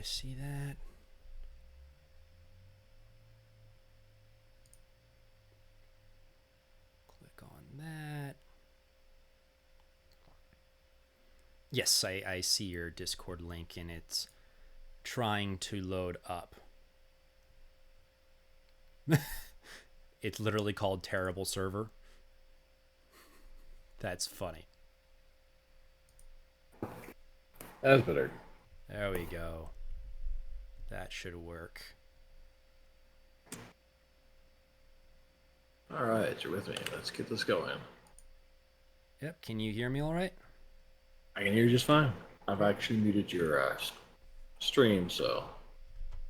I see that? Click on that. Yes, I see your Discord link, and it's trying to load up. It's literally called Terrible Server. That's funny. That's better. There we go. That should work. All right, you're with me. Let's get this going. Yep. Can you hear me all right? I can hear you just fine. I've actually muted your stream, so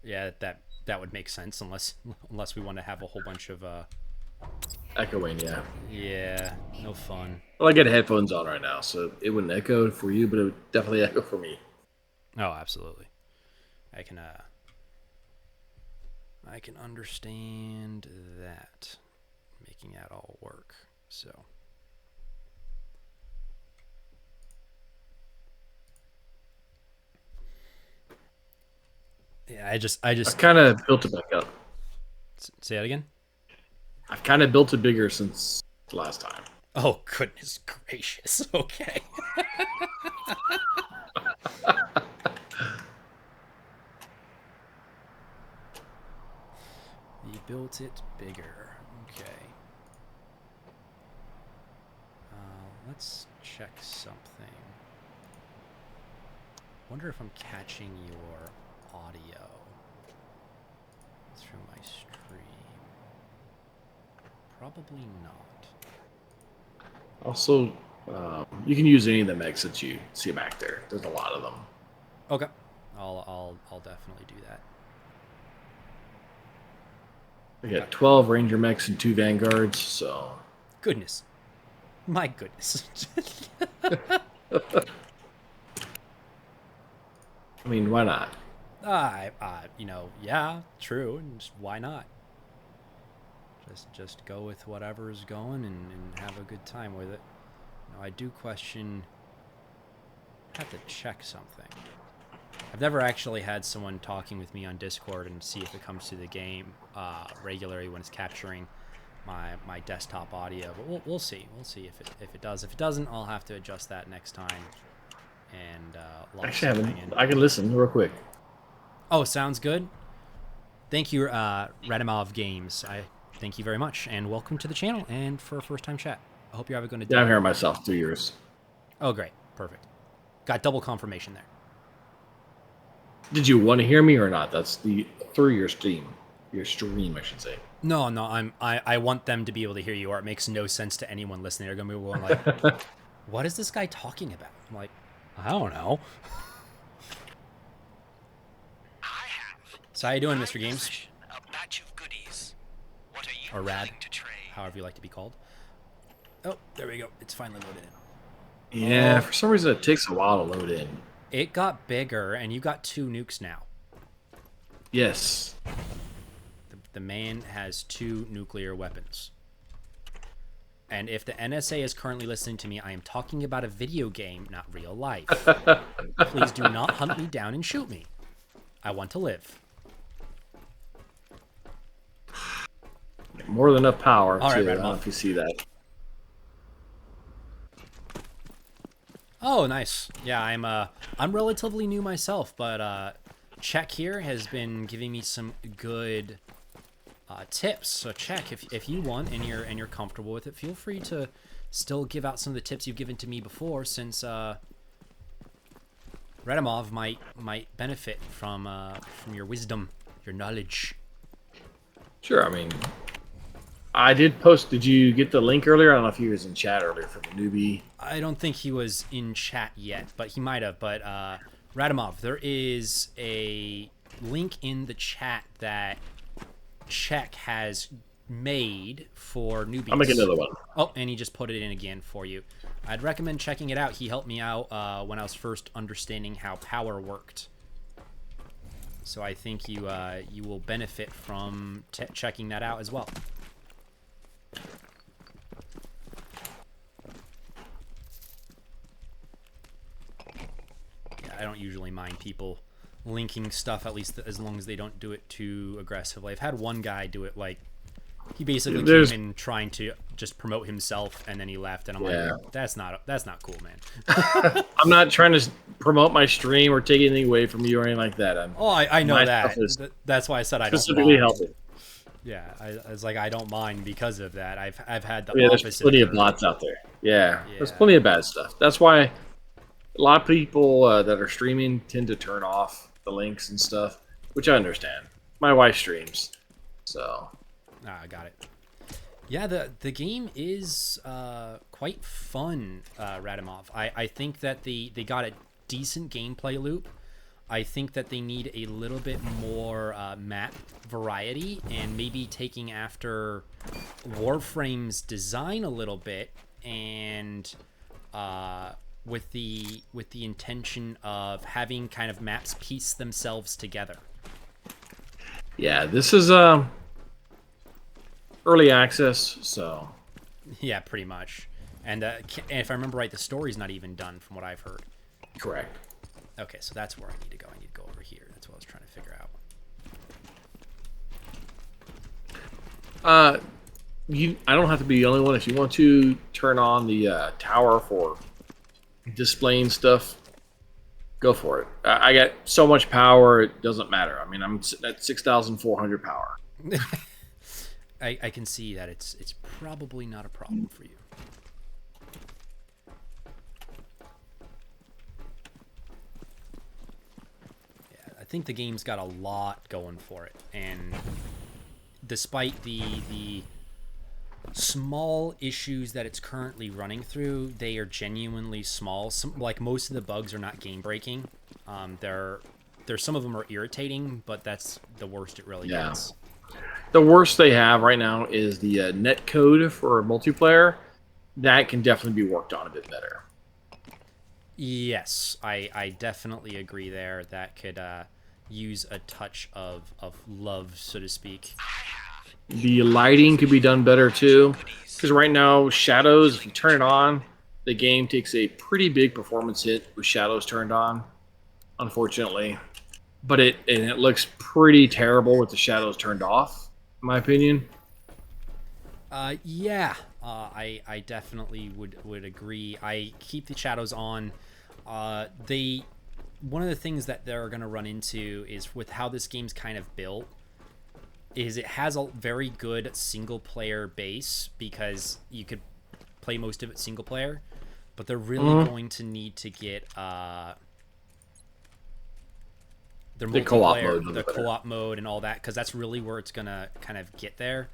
Yeah, that would make sense unless we want to have a whole bunch of echoing. Yeah. yeah, no fun. Well, I get headphones on right now, so it wouldn't echo for you, but it would definitely echo for me. Oh, absolutely. I can understand that, making that all work. So yeah, I've kind of built it back up. Say that again. I've kind of built it bigger since last time. Oh, goodness gracious. Okay. You built it bigger. Okay. Let's check something. Wonder if I'm catching your audio through my stream. Probably not. Also, you can use any of the megs that you see back there. There's a lot of them. Okay. I'll definitely do that. We got 12 Ranger mechs and 2 Vanguards, so... Goodness. My goodness. I mean, why not? Yeah, true. And just why not? Just go with whatever's going and have a good time with it. Now, I do question... I have to check something. I've never actually had someone talking with me on Discord and see if it comes to the game regularly when it's capturing my desktop audio. But we'll see. We'll see if it does. If it doesn't, I'll have to adjust that next time. And actually, I can listen real quick. Oh, sounds good. Thank you, Radimov Games. I thank you very much, and welcome to the channel and for a first-time chat. I hope you're having a good day. Yeah, I'm hearing myself 2 years. Oh, great. Perfect. Got double confirmation there. Did you want to hear me or not? That's through your stream. Your stream, I should say. No, I want them to be able to hear you, or it makes no sense to anyone listening. They're gonna be going like, "What is this guy talking about?" I'm like, I don't know. So how you doing, Mr. Games? A batch of goodies. What are you or Rad, willing to trade? however you like to be called. Oh, there we go. It's finally loaded in. Yeah, for some reason it takes a while to load in. It got bigger, and you got 2 nukes now. Yes. The man has 2 nuclear weapons. And if the NSA is currently listening to me, I am talking about a video game, not real life. Please do not hunt me down and shoot me. I want to live. More than enough power, All right, too. I don't know Radimov. if you see that. Oh, nice. Yeah, I'm relatively new myself, but Czech here has been giving me some good tips. So Czech, if you want and you're comfortable with it, feel free to still give out some of the tips you've given to me before, since Radimov might benefit from your wisdom, your knowledge. Sure, I mean, I did post. Did you get the link earlier? I don't know if he was in chat earlier for the newbie. I don't think he was in chat yet, but he might have. But Radimov, there is a link in the chat that Czech has made for newbies. I'll make another one. Oh, and he just put it in again for you. I'd recommend checking it out. He helped me out when I was first understanding how power worked. So I think you will benefit from checking that out as well. Yeah, I don't usually mind people linking stuff, at least as long as they don't do it too aggressively. I've had one guy do it like he basically came in trying to just promote himself, and then he left, and I'm like, that's not cool, man. I'm not trying to promote my stream or take anything away from you or anything like that. I know that. That's why I said I don't specifically mind. healthy. Yeah, I was like, I don't mind because of that. I've had the There's opposite. plenty of bots out there. Yeah, there's plenty of bad stuff. That's why a lot of people that are streaming tend to turn off the links and stuff, which I understand. My wife streams, so. I got it. Yeah, the game is quite fun, Radimov. I think that they got a decent gameplay loop. I think that they need a little bit more map variety and maybe taking after Warframe's design a little bit, and with the intention of having kind of maps piece themselves together. Yeah, this is early access, so. Yeah, pretty much. And if I remember right, the story's not even done from what I've heard. Correct. Okay, so that's where I need to go. I need to go over here. That's what I was trying to figure out. I don't have to be the only one. If you want to turn on the tower for displaying stuff, go for it. I got so much power, it doesn't matter. I mean, I'm sitting at 6,400 power. I can see that it's probably not a problem for you. Yeah, I think the game's got a lot going for it, and despite the small issues that it's currently running through, they are genuinely small. Like most of the bugs are not game breaking. There's some of them are irritating, but that's the worst it really gets. The worst they have right now is the net code for multiplayer. That can definitely be worked on a bit better. Yes, I definitely agree there. That could use a touch of love, so to speak. The lighting could be done better too, because right now shadows, if you turn it on, the game takes a pretty big performance hit with shadows turned on, unfortunately. But it looks pretty terrible with the shadows turned off, in my opinion. Yeah, I definitely would agree. I keep the shadows on. One of the things that they're going to run into is with how this game's kind of built, is it has a very good single player base because you could play most of it single player, but they're really going to need to get the co-op mode and all that, because that's really where it's gonna kind of get there.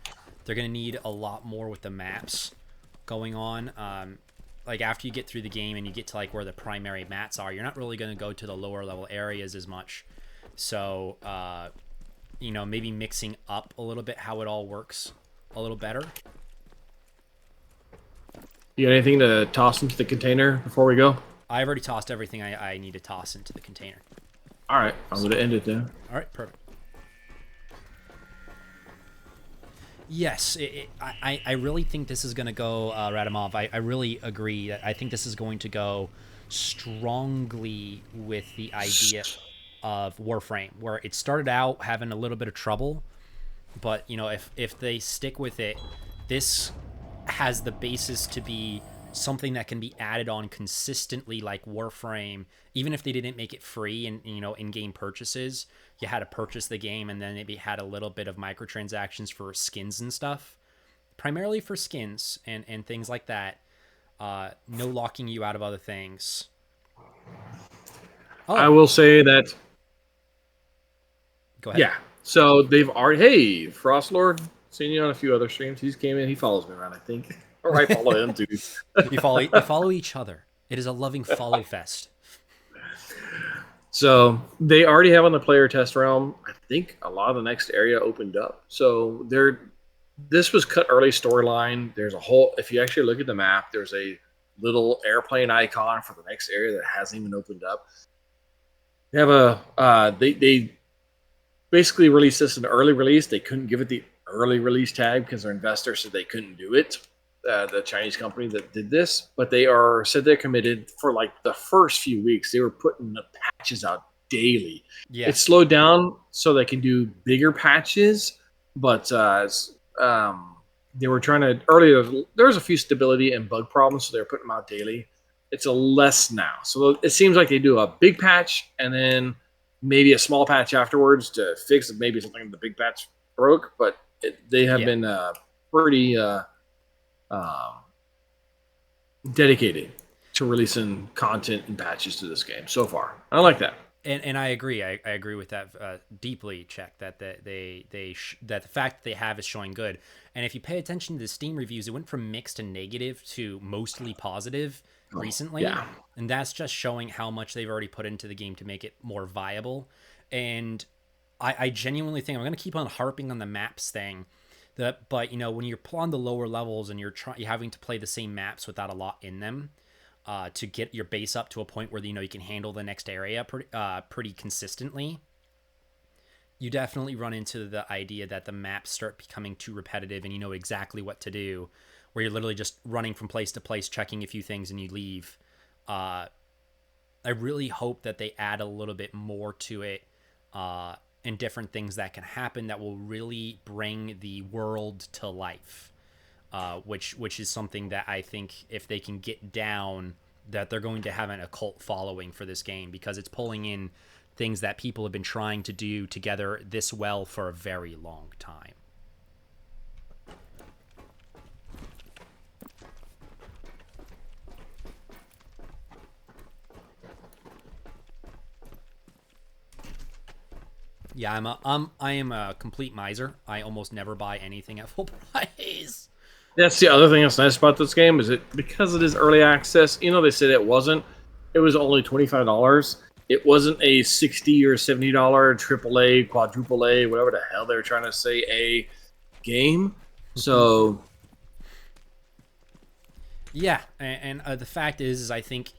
They're gonna need a lot more with the maps going on. Like after you get through the game and you get to like where the primary mats are, you're not really gonna go to the lower level areas as much. So maybe mixing up a little bit how it all works a little better. You got anything to toss into the container before we go? I've already tossed everything I need to toss into the container. All right, I'm going to end it then. All right, perfect. Yes, I really think this is going to go, Radimov. I really agree. I think this is going to go strongly with the idea of Warframe, where it started out having a little bit of trouble, but if they stick with it, this has the basis to be something that can be added on consistently, like Warframe. Even if they didn't make it free and in-game purchases, you had to purchase the game, and then maybe had a little bit of microtransactions for skins and stuff, primarily for skins and things like that. No locking you out of other things. I will say that. Go ahead. Yeah. So they've already. Hey, Frostlord, seen you on a few other streams. He's came in. He follows me around, I think. Or I follow him too. You follow each other. It is a loving follow fest. So they already have on the player test realm. I think a lot of the next area opened up. So this was cut early storyline. There's a whole. If you actually look at the map, there's a little airplane icon for the next area that hasn't even opened up. They have they basically released this in early release. They couldn't give it the early release tag because their investors said they couldn't do it. The Chinese company that did this, but they said they're committed for like the first few weeks. They were putting the patches out daily. Yeah. It's slowed down so they can do bigger patches, but they were trying to earlier. There was a few stability and bug problems, so they're putting them out daily. It's a less now, so it seems like they do a big patch and then maybe a small patch afterwards to fix maybe something the big patch broke. But they have been pretty dedicated to releasing content and patches to this game so far. I like that. And I agree. I agree with that deeply. Check that that that the fact that they have is showing good. And if you pay attention to the Steam reviews, it went from mixed to negative to mostly positive recently. Yeah. And that's just showing how much they've already put into the game to make it more viable. And I genuinely think I'm going to keep on harping on the maps thing. But you know, when you're on the lower levels and you're having to play the same maps without a lot in them. To get your base up to a point where you know you can handle the next area pretty consistently, you definitely run into the idea that the maps start becoming too repetitive and you know exactly what to do, where you're literally just running from place to place, checking a few things, and you leave. I really hope that they add a little bit more to it and different things that can happen that will really bring the world to life. Which is something that I think if they can get down, that they're going to have an occult following for this game, because it's pulling in things that people have been trying to do together this well for a very long time. Yeah, I am a complete miser. I almost never buy anything at full price. That's the other thing that's nice about this game is because it is early access. You know, they said it wasn't. It was only $25. It wasn't a $60 or $70 AAA, quadruple A, whatever the hell they're trying to say a game. So, yeah, and the fact is I think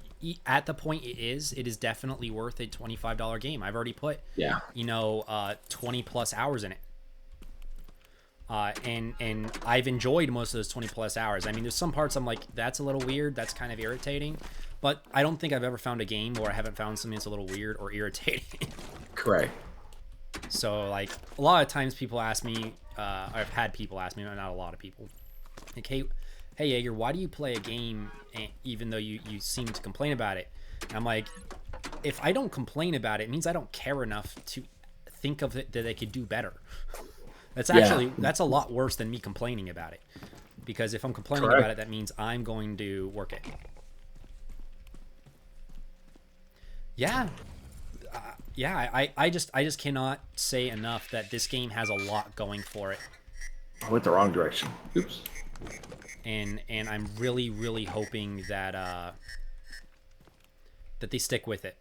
at the point it is definitely worth a $25 game. I've already put 20 plus hours in it. And I've enjoyed most of those 20 plus hours. I mean, there's some parts I'm like, that's a little weird. That's kind of irritating. But I don't think I've ever found a game where I haven't found something that's a little weird or irritating. correct. So, like, a lot of times people ask me, I've had people ask me, not a lot of people, like, hey Jaeger, why do you play a game even though you seem to complain about it? And I'm like, if I don't complain about it, it means I don't care enough to think of it that I could do better. That's actually that's a lot worse than me complaining about it, because if I'm complaining about it, that means I'm going to work it. Yeah, I just cannot say enough that this game has a lot going for it. I went the wrong direction. Oops. And I'm really hoping that that they stick with it.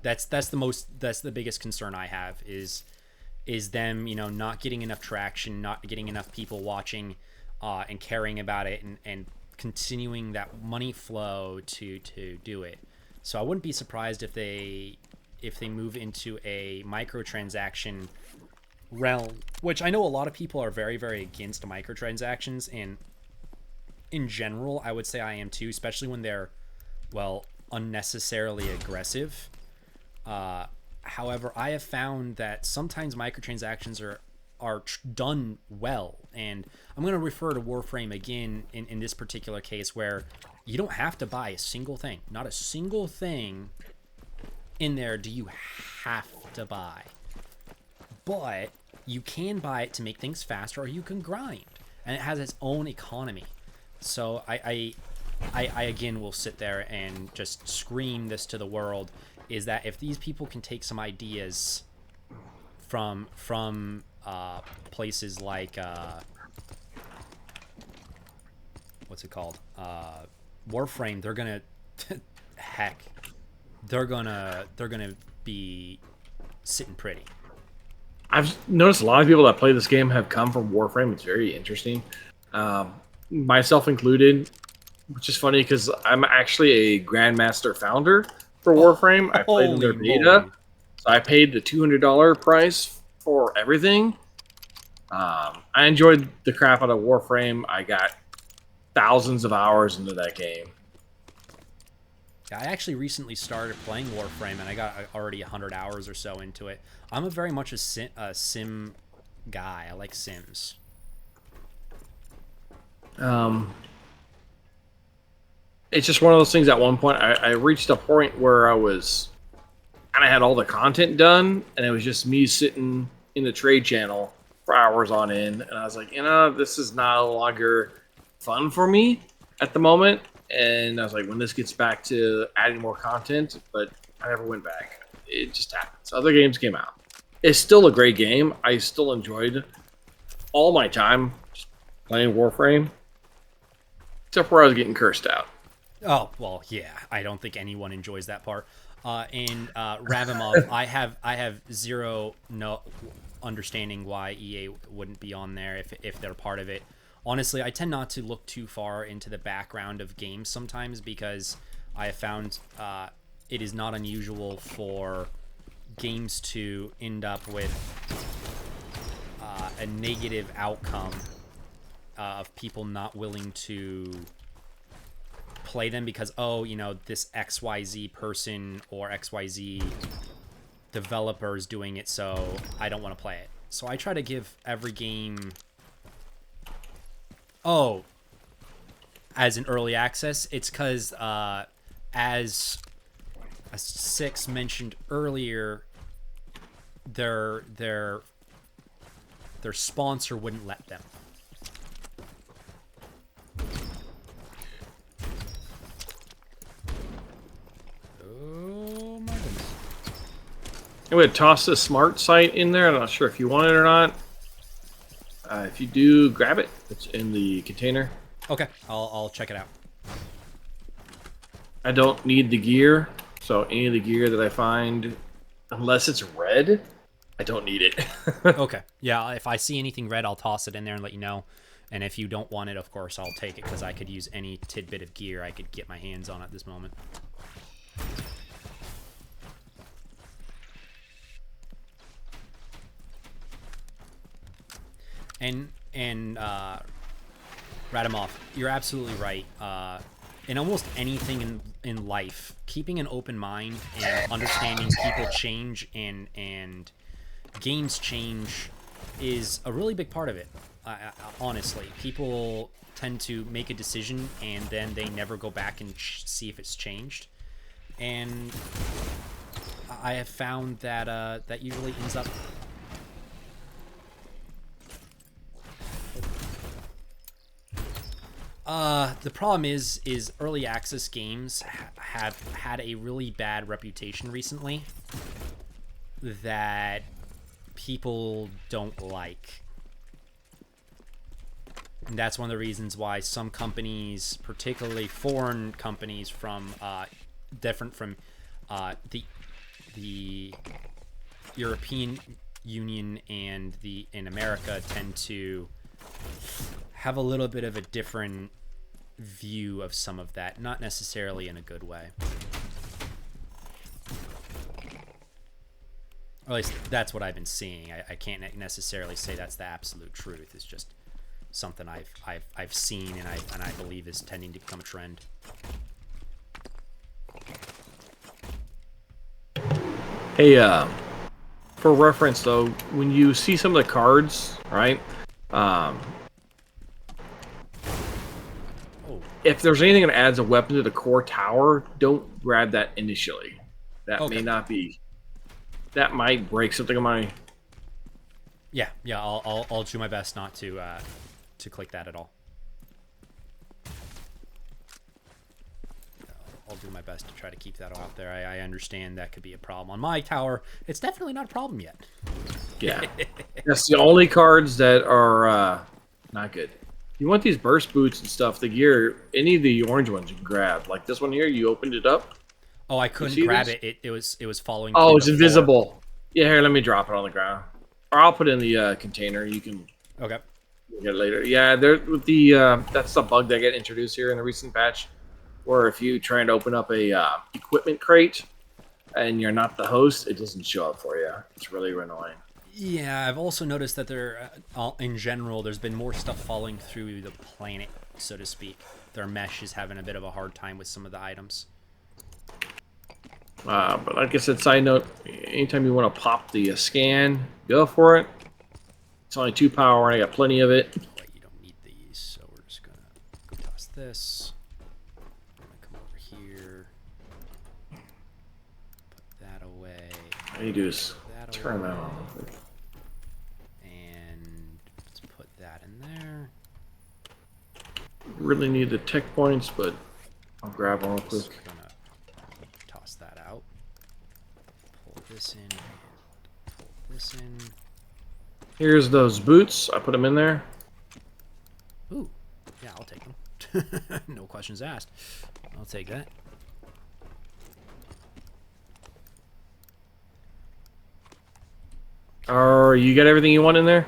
That's the biggest concern I have is them, you know, not getting enough traction, not getting enough people watching and caring about it, and continuing that money flow to do it. So I wouldn't be surprised if they move into a microtransaction realm, which I know a lot of people are very against microtransactions, and in general I would say I am too, especially when they're, well, unnecessarily aggressive. However, I have found that sometimes microtransactions are done well, and I'm going to refer to Warframe again in this particular case, where you don't have to buy a single thing. Not a single thing in there do you have to buy. But you can buy it to make things faster, or you can grind, and it has its own economy. So I again will sit there and just scream this to the world, is that if these people can take some ideas from places like what's it called, Warframe, they're gonna heck, they're gonna be sitting pretty. I've noticed a lot of people that play this game have come from Warframe. It's very interesting, myself included, which is funny because I'm actually a Grandmaster founder for Warframe. I played in their beta, so I paid the $200 price for everything. I enjoyed the crap out of Warframe. I got thousands of hours into that game. I actually recently started playing Warframe, and I got already 100 hours or so into it. I'm a very much a sim guy. I like Sims. It's just one of those things. At one point, I reached a point where I was kind of had all the content done, and it was just me sitting in the trade channel for hours on end. And I was like, this is no longer fun for me at the moment. And I was like, when this gets back to adding more content, but I never went back. It just happens. Other games came out. It's still a great game. I still enjoyed all my time just playing Warframe, except where I was getting cursed out. Oh, well, yeah. I don't think anyone enjoys that part. And Ravimov, I have zero understanding why EA wouldn't be on there if they're part of it. Honestly, I tend not to look too far into the background of games sometimes because I have found it is not unusual for games to end up with a negative outcome of people not willing to play them because, this XYZ person or XYZ developer is doing it, so I don't want to play it. So I try to give every game... Oh, as an early access, it's because, as Six mentioned earlier, their sponsor wouldn't let them. Oh my goodness! I'm going to toss the smart site in there. I'm not sure if you want it or not. If you do, grab it. It's in the container. Okay, I'll check it out. I don't need the gear, so any of the gear that I find, unless it's red, I don't need it. Okay, yeah, if I see anything red, I'll toss it in there and let you know. And if you don't want it, of course, I'll take it because I could use any tidbit of gear I could get my hands on at this moment. And Radimov, you're absolutely right. In almost anything in life, keeping an open mind and understanding people change and games change is a really big part of it. Honestly, people tend to make a decision and then they never go back and see if it's changed. And I have found that that usually ends up... the problem is early access games have had a really bad reputation recently that people don't like. And that's one of the reasons why some companies, particularly foreign companies from different from the European Union and in America, tend to have a little bit of a different view of some of that, not necessarily in a good way. Or at least that's what I've been seeing. I can't necessarily say that's the absolute truth. It's just something I've seen and I believe is tending to become a trend. Hey, for reference though, when you see some of the cards, right? If there's anything that adds a weapon to the core tower, don't grab that initially. That may not be. That might break something on my. Yeah. I'll do my best not to click that at all. I'll do my best to try to keep that out there. I understand that could be a problem on my tower. It's definitely not a problem yet. Yeah, that's the only cards that are not good. You want these burst boots and stuff, the gear, any of the orange ones you can grab. Like this one here, you opened it up. Oh, I couldn't grab it. It was following. Oh, it's invisible. Yeah, here, let me drop it on the ground. Or I'll put it in the container. You can get it later. Yeah, there with the that's the bug that got introduced here in the recent patch, where if you try and open up a equipment crate and you're not the host, it doesn't show up for you. It's really annoying. Yeah, I've also noticed that there, in general, there's been more stuff falling through the planet, so to speak. Their mesh is having a bit of a hard time with some of the items. But like I said, side note, anytime you want to pop the scan, go for it. It's only 2 power, and I got plenty of it. Wait, you don't need these, so we're just gonna go toss this. I'm gonna come over here. Put that away. All you do is That turn that away. on. And let's put that in there. Really need the tech points, but I'll grab one real quick. Just gonna toss that out. Pull this in and pull this in. Here's those boots. I put them in there. Ooh, yeah, I'll take them. No questions asked. I'll take that. You got everything you want in there?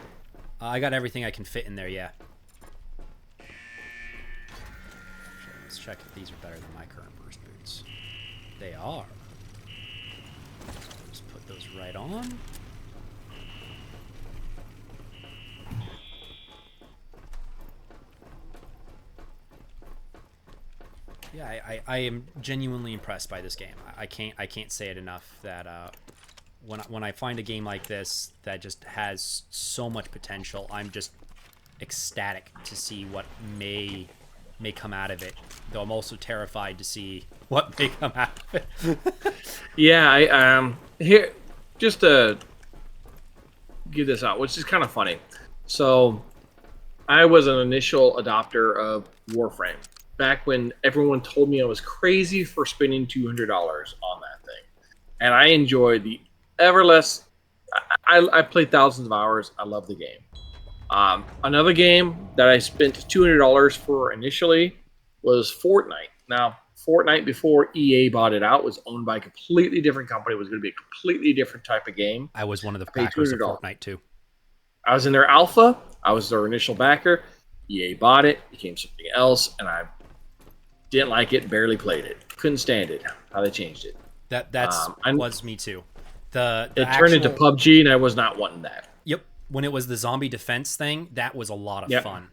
I got everything I can fit in there, yeah. Actually, let's check if these are better than my current burst boots. They are. Just put those right on. Yeah, I am genuinely impressed by this game. I can't say it enough that when I find a game like this that just has so much potential, I'm just ecstatic to see what may come out of it. Though I'm also terrified to see what may come out of it. Yeah, I here just to give this out, which is kind of funny. So, I was an initial adopter of Warframe back when everyone told me I was crazy for spending $200 on that thing, and I enjoyed the ever less. I played thousands of hours. I love the game. Another game that I spent $200 for initially was Fortnite. Now, Fortnite before EA bought it out was owned by a completely different company. It was going to be a completely different type of game. I was one of the paid backers of $200. Fortnite too. I was in their alpha. I was their initial backer. EA bought it, became something else, and I didn't like it. Barely played it. Couldn't stand it. How they changed it. That's was me too. The it turned into PUBG, and I was not wanting that. Yep. When it was the zombie defense thing, that was a lot of fun.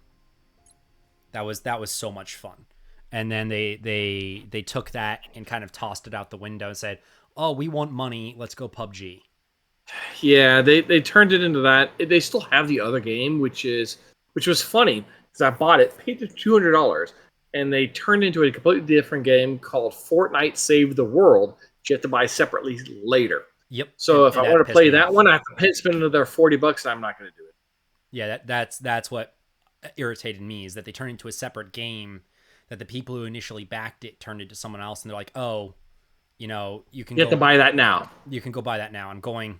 That was so much fun. And then they took that and kind of tossed it out the window and said, "Oh, we want money. Let's go PUBG." Yeah, they turned it into that. They still have the other game, which was funny because I bought it, paid $200, and they turned into a completely different game called Fortnite Save the World, which you have to buy separately later. Yep. So if I want to play that one, I have to spend another $40, and I'm not going to do it. Yeah, that's what irritated me, is that they turned into a separate game, that the people who initially backed it turned into someone else, and they're like, "Oh, you have to buy that now. You can go buy that now." I'm going,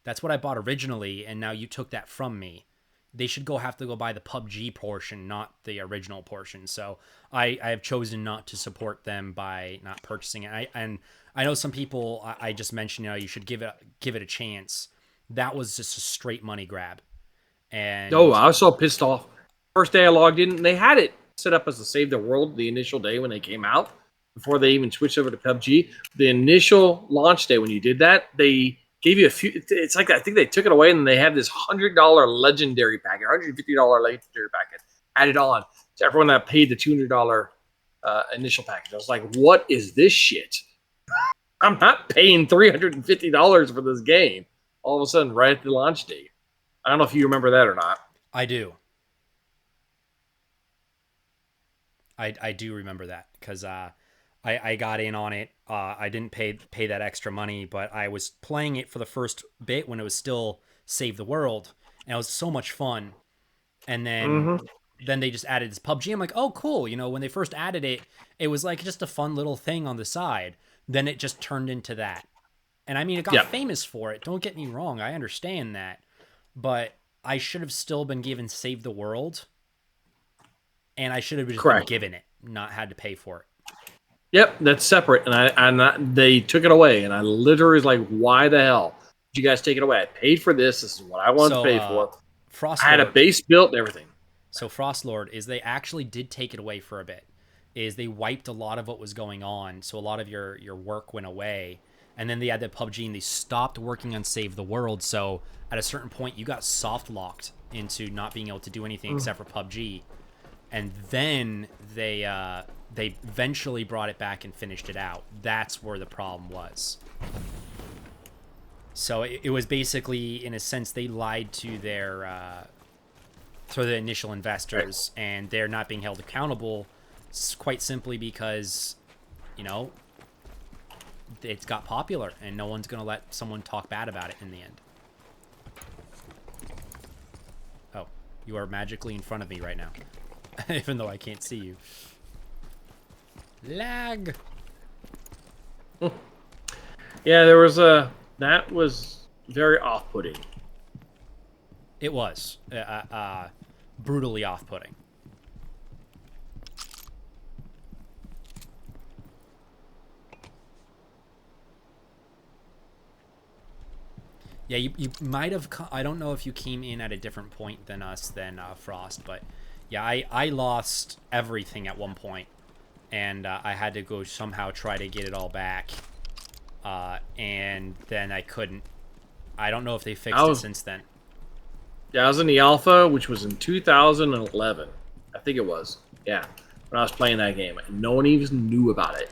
that's what I bought originally, and now you took that from me. They should have to go buy the PUBG portion, not the original portion. So I have chosen not to support them by not purchasing it. And I know some people, I just mentioned, you should give it a chance. That was just a straight money grab. And I was so pissed off. First day I logged in, and they had it set up as a Save the World the initial day when they came out, before they even switched over to PUBG. The initial launch day when you did that, they gave you a few. It's like I think they took it away, and they have this $100 legendary packet, $150 legendary packet added on to everyone that paid the $200 initial package. I was like, "What is this shit? I'm not paying $350 for this game." All of a sudden, right at the launch date. I don't know if you remember that or not. I do. I do remember that because I got in on it. I didn't pay that extra money, but I was playing it for the first bit when it was still Save the World, and it was so much fun. And then they just added this PUBG. I'm like, "Oh, cool." When they first added it, it was like just a fun little thing on the side. Then it just turned into that. And I mean, it got famous for it. Don't get me wrong. I understand that. But I should have still been given Save the World. And I should have just been given it, not had to pay for it. Yep, that's separate. And they took it away. And I literally was like, "Why the hell did you guys take it away? I paid for this. This is what I wanted to pay for. I had a base built and everything." So Frostlord is they actually did take it away for a bit. Is they wiped a lot of what was going on. So a lot of your work went away. And then they had the PUBG and they stopped working on Save the World. So at a certain point, you got soft locked into not being able to do anything except for PUBG. And then they they eventually brought it back and finished it out. That's where the problem was. So it was basically, in a sense, they lied to their to the initial investors, and they're not being held accountable quite simply because, you know, it's got popular, and no one's going to let someone talk bad about it in the end. Oh, you are magically in front of me right now, even though I can't see you. Lag. Yeah, there was that was very off-putting. It was brutally off-putting. Yeah, you might have. I don't know if you came in at a different point than us, than Frost, but yeah, I lost everything at one point, and I had to go somehow try to get it all back, and then I couldn't. I don't know if they fixed it since then. Yeah, I was in the alpha, which was in 2011. I think it was. Yeah, when I was playing that game. No one even knew about it.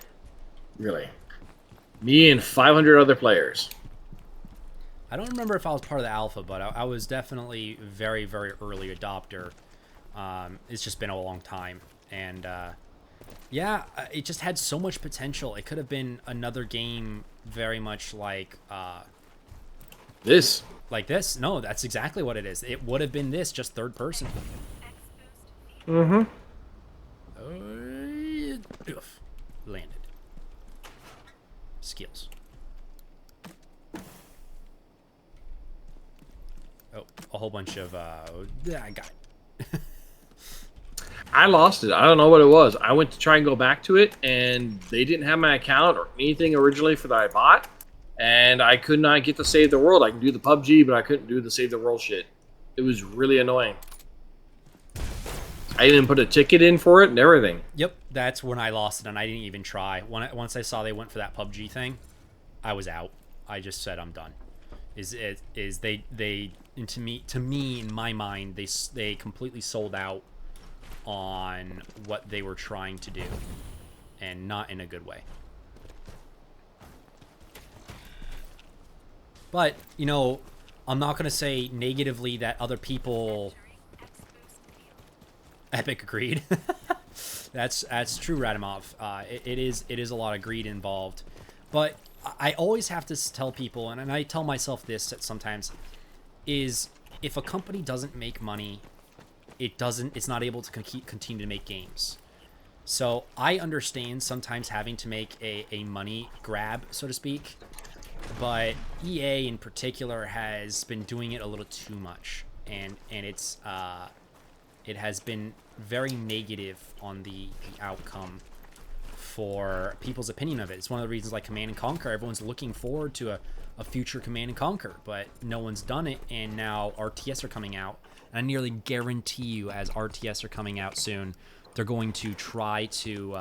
Really. Me and 500 other players. I don't remember if I was part of the alpha, but I was definitely very, very early adopter. It's just been a long time. And, yeah, it just had so much potential. It could have been another game very much like... this? Like this? No, that's exactly what it is. It would have been this, just third person. Mm-hmm. Oof. Landed. Skills. Oh, a whole bunch of, yeah, I got it. I lost it. I don't know what it was. I went to try and go back to it, and they didn't have my account or anything originally for that I bought, and I could not get to save the world. I can do the PUBG, but I couldn't do the save the world shit. It was really annoying. I even put a ticket in for it and everything. Yep, that's when I lost it, and I didn't even try. Once I saw they went for that PUBG thing, I was out. I just said I'm done. And to me, in my mind, they completely sold out on what they were trying to do, and not in a good way. But, you know, I'm not going to say negatively that other people... Epic greed. That's true, Radimov. It is a lot of greed involved. But I always have to tell people, and I tell myself this sometimes, is if a company doesn't make money, it's not able to continue to make games. So I understand sometimes having to make a money grab, so to speak, but EA in particular has been doing it a little too much, and it's it has been very negative on the outcome for people's opinion of it. It's one of the reasons, like Command & Conquer, everyone's looking forward to a future Command & Conquer, but no one's done it, and now RTS are coming out. And I nearly guarantee you, as RTS are coming out soon, they're going to try to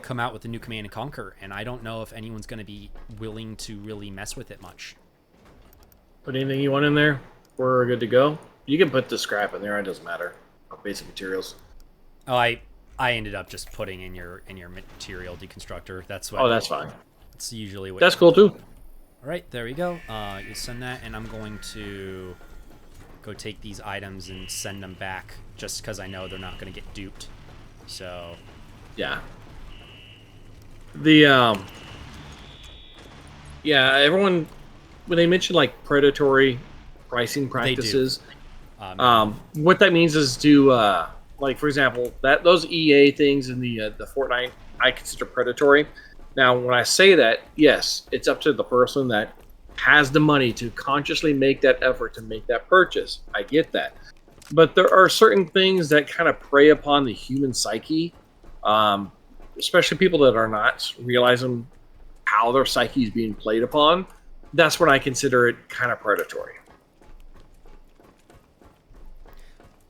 come out with a new Command & Conquer, and I don't know if anyone's going to be willing to really mess with it much. Put anything you want in there? We're good to go. You can put the scrap in there. It doesn't matter. Basic materials. Oh, I ended up just putting in your material deconstructor. That's what. Oh, that's fine. It's usually what. That's cool too. All right, there we go. You send that, and I'm going to go take these items and send them back, just because I know they're not going to get duped. So. Yeah. The Yeah, everyone when they mention like predatory pricing practices. What that means is to, like, for example, those EA things in the Fortnite, I consider predatory. Now, when I say that, yes, it's up to the person that has the money to consciously make that effort to make that purchase. I get that. But there are certain things that kind of prey upon the human psyche, especially people that are not realizing how their psyche is being played upon. That's when I consider it kind of predatory.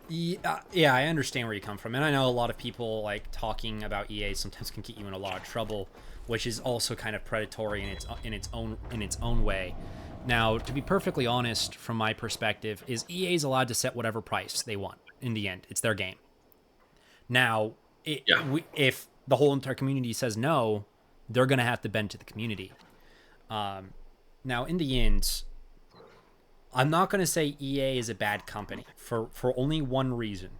Yeah, I understand where you come from, and I know a lot of people, like, talking about EA sometimes can get you in a lot of trouble, which is also kind of predatory in its own way. Now, to be perfectly honest, from my perspective, is EA is allowed to set whatever price they want. In the end, it's their game. Now, Yeah. If the whole entire community says no, they're going to have to bend to the community. Now, in the end, I'm not going to say EA is a bad company for only one reason.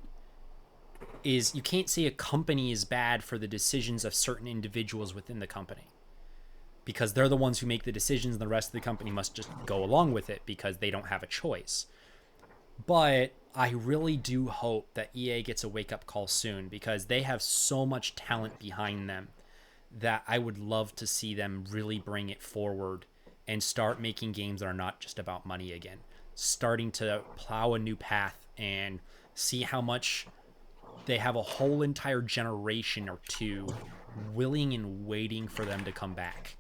Is you can't say a company is bad for the decisions of certain individuals within the company. Because they're the ones who make the decisions, and the rest of the company must just go along with it because they don't have a choice. But I really do hope that EA gets a wake-up call soon, because they have so much talent behind them that I would love to see them really bring it forward and start making games that are not just about money again. Starting to plow a new path and see how much they have a whole entire generation or two willing and waiting for them to come back.